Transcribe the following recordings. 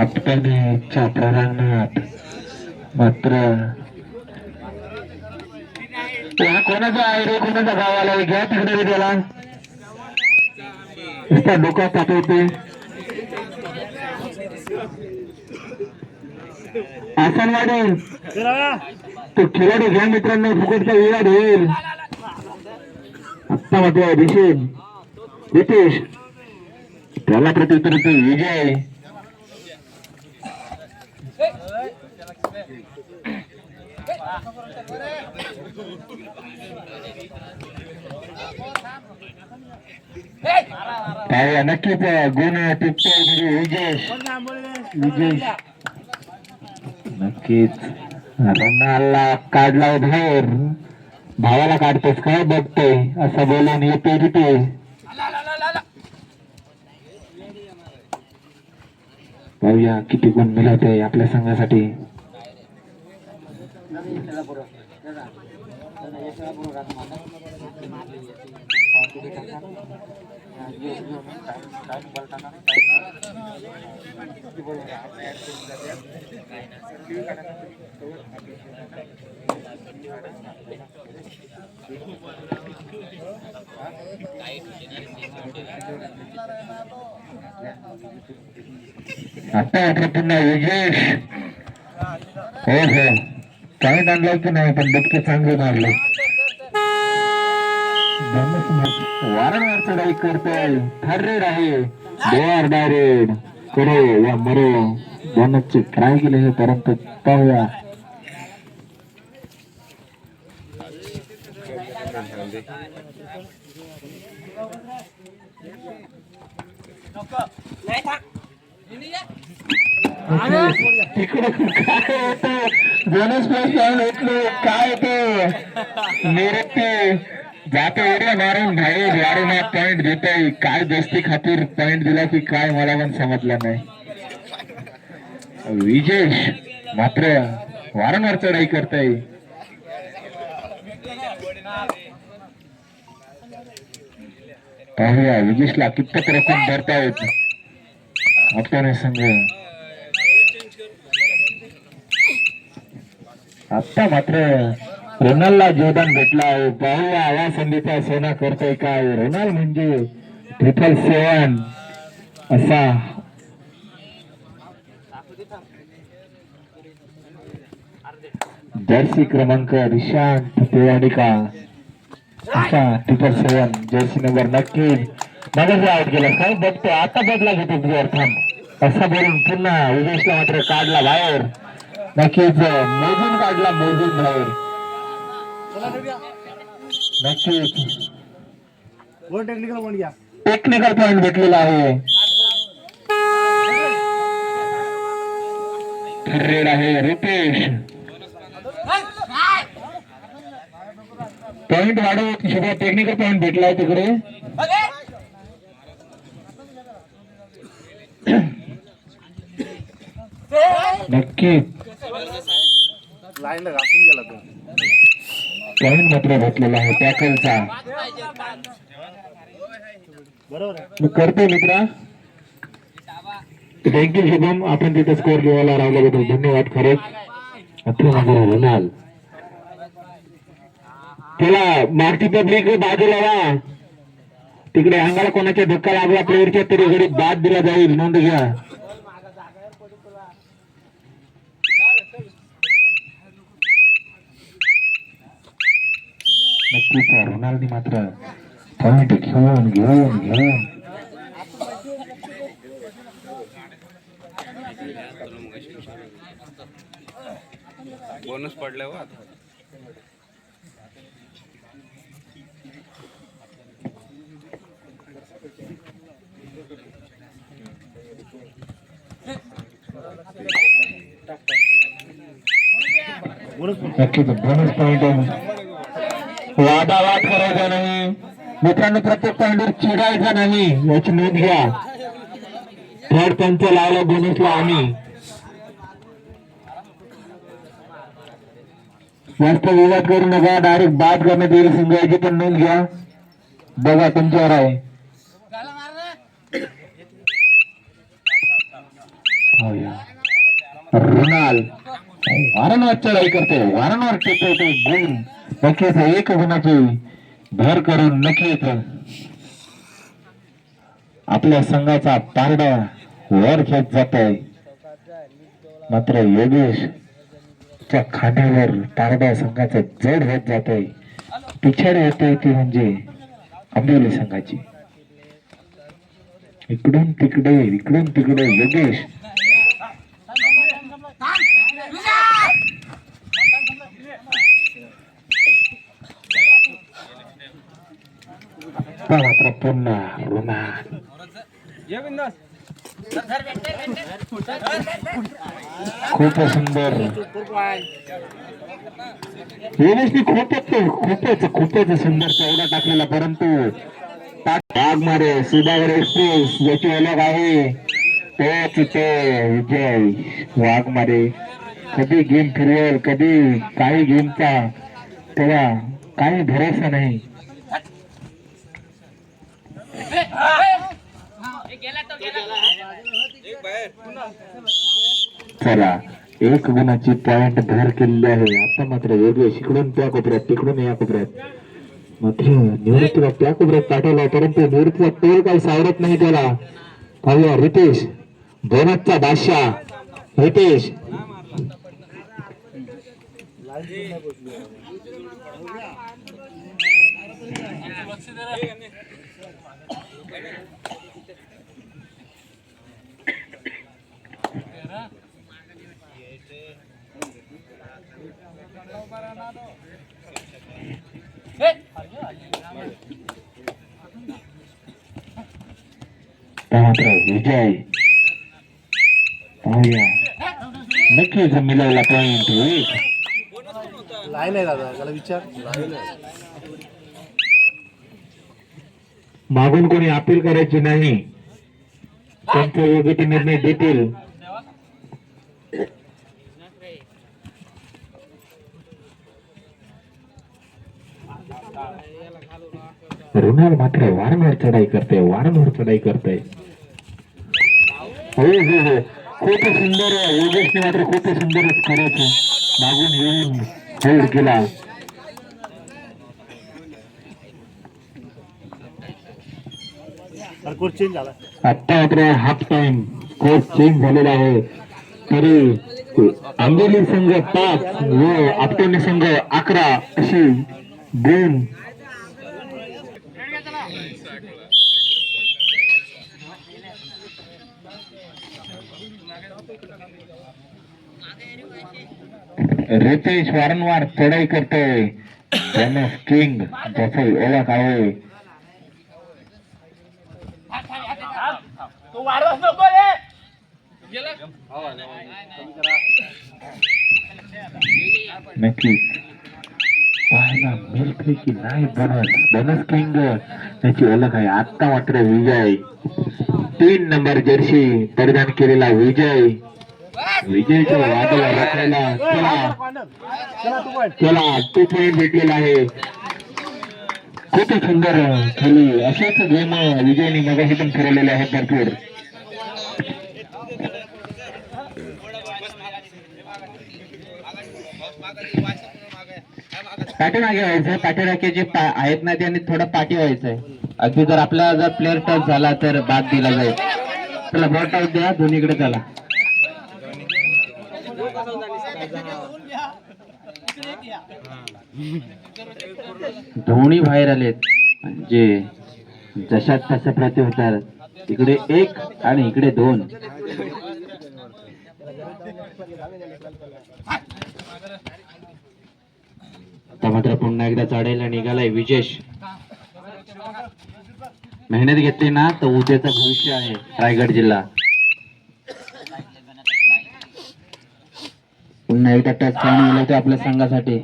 आपटणीच्या प्रमाणात मात्र या कोणाचा आहे रे, कोणाचा गावाला घ्या तिकडे रे त्याला नुसता डोका तापवते. आसनवाडी तो खिलाडी घ्या मित्रांनो, फुकटचा विवाद होईल. आत्ता म्हटलं ऋषभ रितेश त्याला प्रत्युत्तर विजय. नक्कीच गुण टिपतो विजेश. विजेश नक्कीच रनाला काढला बाहेर. भावाला काढतोस काय बघतोय असं बोलून येते तिथे. पाहूया किती गुण मिळवते आपल्या संघासाठी. आता मात्र पुन्हा विजेश. हो हो पॉईंट आणलाय की नाही, पण डबके चांगले मारले. वारंवार चढाई करतोय. थर्ड रेड आहे. बोर डायरेक्ट करो या मरो दोनचे ट्राय केले परंतु पाहूया. तिकडे काय होतं बोनस काय होतं मेरे ते जातो एरिया मारून बाहेर वारून पॉइंट देतोय. काय दोस्ती खातीर पॉइंट दिला की काय मला पण समजलं नाही. विजेश मात्र वारंवार चढाई करताय. पाहूया विजेशला कितपत रक्कम भरतायत आपल्याने संघ. आता मात्र रोनालला जोरदार भेटला आहे. पाहूया या संधीचा सोना करतोय काय. रोनाल म्हणजे 777 असा जर्सी क्रमांक रिशांत पेवाडिका असा 777 जर्सी नंबर. नक्की मगच आउट गेला काय बघतो. आता बदला घेतो प्लेअर थांब असा बोलून पुन्हा विजेशला मात्र काढला बाहेर. नक्कीच मोजून काढला, मोजून बाहेर. नक्कीच टेक्निकल पॉइंट भेटलेला आहे. रेड आहे रितेश. पॉइंट वाढवत सगळं टेक्निकल पॉइंट भेटलाय तिकडे. नक्की लाईनला घासून गेला तो. पॉइंट मात्र भेटलेला आहे टॅकलचा. बरोबर करतो मित्रा. थँक्यू शुभम, आपण तिथे स्कोर लिहायला राहिल्याबद्दल धन्यवाद. खरंच रोनाल त्याला मागची पब्लिक बाजूला वा. तिकडे अंगाला कोणाच्या धक्का लागला प्लेअरच्या तरी घडी बाद दिला जाईल, नोंद घ्या. नक्कीच रोनाल्डनी मात्र पॉइंट घेऊन घेऊन घेऊन बोनस पडल्यावर आता नक्कीच बोनस पॉइंट. वादावाद करायचा नाही मित्रांनो, प्रत्येक पॉइंटवर चिडायचा नाही याची नोंद घ्या. थर्ड पंच लावला बोनसला आम्ही. जास्त विवाद करू नका, डायरेक्ट बाद करण्यात येईल संघाची पण नोंद घ्या. बघा तुमच्यावर आहे. पाहूया रुणाल वारंवार चढाई करतो, वारंवार टिकवतो गुण. नक्कीच एक गुणाची भर करून नक्कीच आपल्या संघाचा पारडा वर घेत जातोय. मात्र योगेश च्या खांद्यावर पारडा संघाचा जड होत जातोय. पिछाडी होते ती म्हणजे आंबोली संघाची. इकडून तिकडे योगेश मात्र पुन्हा रुणाल खूप सुंदर योगेशने खूपच सुंदर चौडा टाकलेला, परंतु वाघमारे सुधागर एक्सप्रेस याची ओळख आहे तोच ते विजय वाघमारे. कधी गेम फिरवेल, कधी काही गेमचा तेव्हा काही भरोसा नाही. चला एक गुणाची पॉइंट भर केलेली आहे. आता मात्र योगेश इकडून त्या कोपऱ्यात, तिकडून या कोपऱ्यात, मात्र निवृत्तीला त्या कोपऱ्यात पाठवला, परंतु निवृत्तीचा तोल काही सावरत नाही त्याला. पाहूया रितेश बोनसचा बादशाह रितेश मात्र विजय पाहूया नक्कीच मिळवला पॉइंट. लाईन आहे दादा, त्याला विचार. मागून कोणी अपील करायची नाही, त्यांचा योग्य ते निर्णय देतील. रुणाल मात्र वारंवार चढाई करते. हो खूप सुंदर योगेशने मात्र खूप सुंदरच करत मागून येऊन होल्ड केला. कोच चेंज झाला. आता मात्र हाफ टाइम कोच चेंज झालेला आहे. तरी आंबोली संघ 5 व आपटोली संघ 11 अशी गुण रितेश वारंवार चढाई करतोय. किंग ज्याची ओळख आहे. नक्की पाहायला मिळते की नाही बोनस किंग त्याची ओळख आहे. आता मात्र विजय 3 नंबर जर्सी परिधान केलेला विजयच्या वादाला राखायला त्याला 2 पॉइंट भेटलेला आहे. खूप सुंदर खेळली. अशाच गेम विजयने मगाशी पण फिरवलेले आहेत भरपूर. पाठीमागे व्हायचं, पाठीराखे जे आहेत ना त्यांनी थोडं पाठी व्हायचंय. अगदी जर आपला जर प्लेअर टच झाला तर बाद दिला जाईल. चला बॉट आउट द्या दोन्हीकडे. चला धोनी बाहेर आलेत म्हणजे जशात तशा प्रति होतात. इकडे 1 आणि इकडे 2. आता मात्र पुन्हा एकदा चढायला निघालाय विजेश. मेहनत घेतली ना तर उद्याचं भविष्य आहे रायगड जिल्हा. पुन्हा एकदा टच पॉइंट मिळवतोय आपल्या संघासाठी.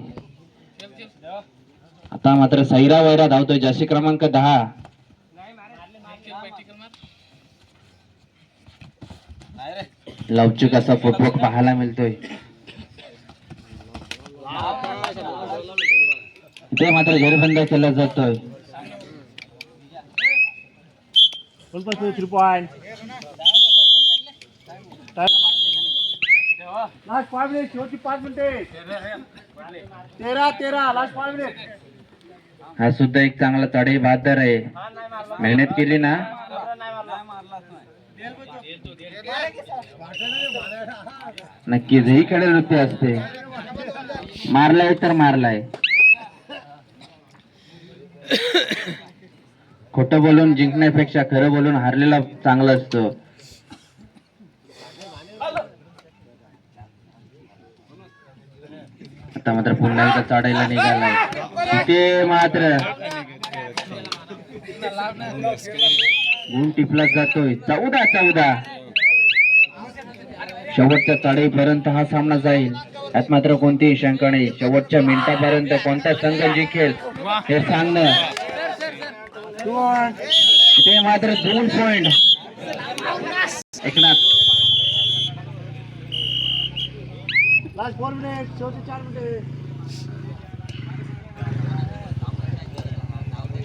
आता मात्र सैरा वैरा धावतोय जर्सी क्रमांक 10. लवचिक असा फुटवर्क पाहायला मिळतोय. ते मात्र घेरबंद केला जातोय. 3 पॉइंट लास्ट 5 मिनिट शेवटची 5 मिनिटे 13 लास्ट 5 मिनिट हा सुद्धा एक चांगला चढाई बहादर आहे. मेहनत केली ना नक्कीच ही खेळवृत्ती असते. मारलाय तर मारलाय. खोटं बोलून जिंकण्यापेक्षा खरं बोलून हारलेला चांगलं असतं. आता मात्र पुन्हा एकदा चढायला निघालाय. तिथे मात्र गुण टिपला जातोय. 14 शेवटच्या चढाईपर्यंत हा सामना जाईल. यात मात्र कोणतीही शंका नाही. शेवटच्या मिनिटापर्यंत कोणता संघ जिंकेल हे सांगणं. ते मात्र 2 पॉइंट एकनाथ. लास्ट 4 मिनिट शेवटची 4 मिनिटे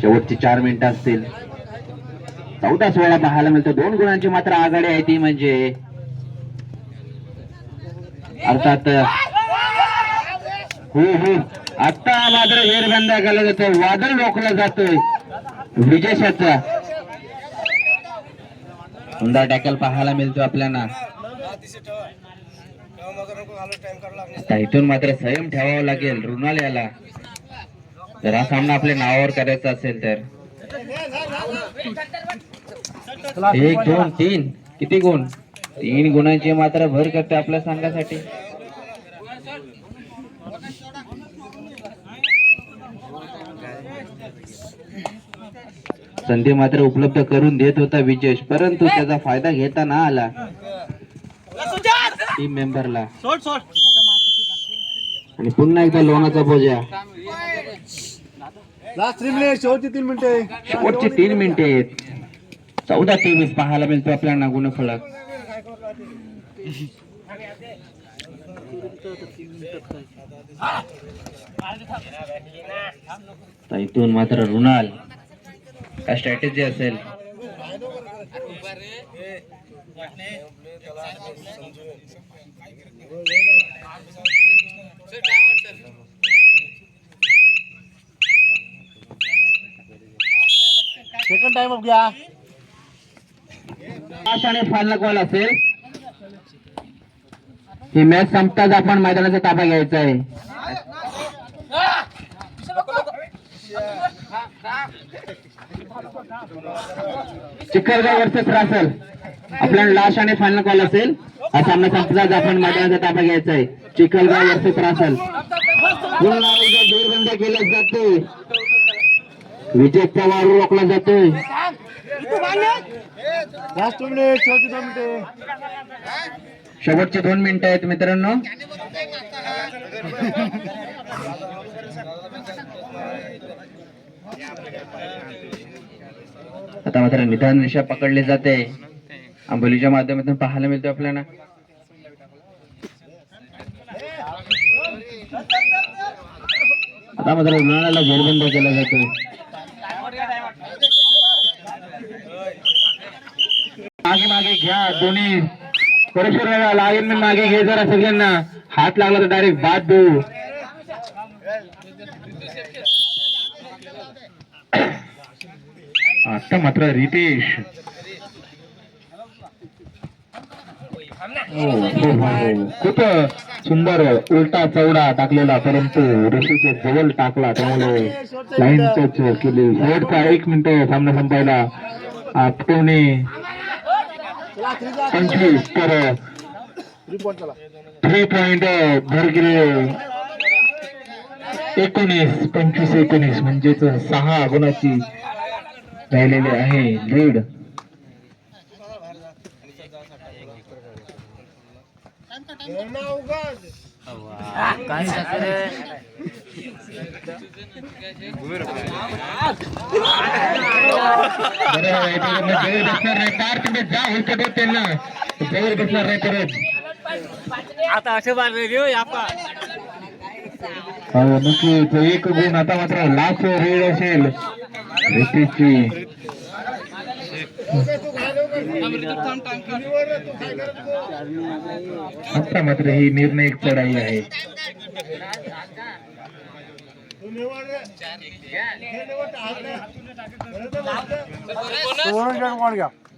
शेवटची 4 मिनिटं असतील. 14-16 पाहायला मिळतं. 2 गुणांची मात्र आघाडी आहे ती म्हणजे अर्थात हो आता मात्र हेरबंद केला जातो. वादळ रोखला जातोय विजयशाचा. सुंदर टॅकल पाहायला मिळतो आपल्याला. इथून मात्र संयम ठेवावा लागेल रुणाल याला जर हा सामना आपल्या नावावर करायचा असेल तर. 1 2 3 किती गुण? 3 गुणांची मात्र भर करते आपल्या संघासाठी. संधी मात्र उपलब्ध करून देत होता विजेश, परंतु त्याचा फायदा घेता ना आला टीम मेंबरला. आणि पुन्हा एकदा लोणाचा बोजा. लास्ट 3 मिनिट शेवटची 3 मिनिटे शेवटची 3 मिनिटे आहेत. 14-23 पाहायला मिळतो आपल्याला गुणफलक. इथून मात्र रुणाल काय स्ट्रॅटेजी असेल. सेकंड टाइम ऑफ घ्या. फायनल कॉल असेल. ही मॅच संपताच आपण मैदानाचा ताबा घ्यायचा आहे. चिखलगाव वर्सेस रासल आपल्याला लास्ट आणि फायनल कॉल असेल. हा सामना संपताच आपण मैदानाचा ताबा घ्यायचा आहे. चिखलगाव वर्सेस रासल. पुन्हा एकदा जोरबंद केला जातोय. विजयचा वारू रोखला जातोय. लास्ट 2 मिनिट शेवटची 2 मिनिटे शेवटचे 2 मिनिटं आहेत मित्रांनो. आता मात्र निदान दिशा पकडली जाते. आंबोलीच्या माध्यमातून पाहायला मिळतो आपल्याला. आता मात्र उन्हाळ्याला जोरबंद केला जातो. मागे घ्या दोन्ही परमेश्वर लागेल मी मागे घे जरा सगळ्यांना. हात लागला तर डायरेक्ट बाद देऊ. आता मात्र रितेश खूप सुंदर उलटा चौडा टाकलेला, परंतु ऋषीचे जवळ टाकला त्यामुळे लाईन टच केली. शेवटचा 1 मिनिट सामना संपायला. आठवणे 25 तर 3 पॉइंट भर गेले. 25-19 म्हणजेच 6 गुणाची राहिलेली आहे लीड. आता असे मारले घेऊ आपण. नक्कीच 1 गुण. आता मात्र लास्ट रेड असेल रितेशची. आता मात्र ही निर्णायक चढाई आहे.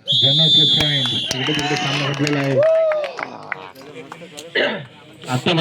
जनरल पॉइंट इकडे तिकडे सामना घडलेला आहे. आता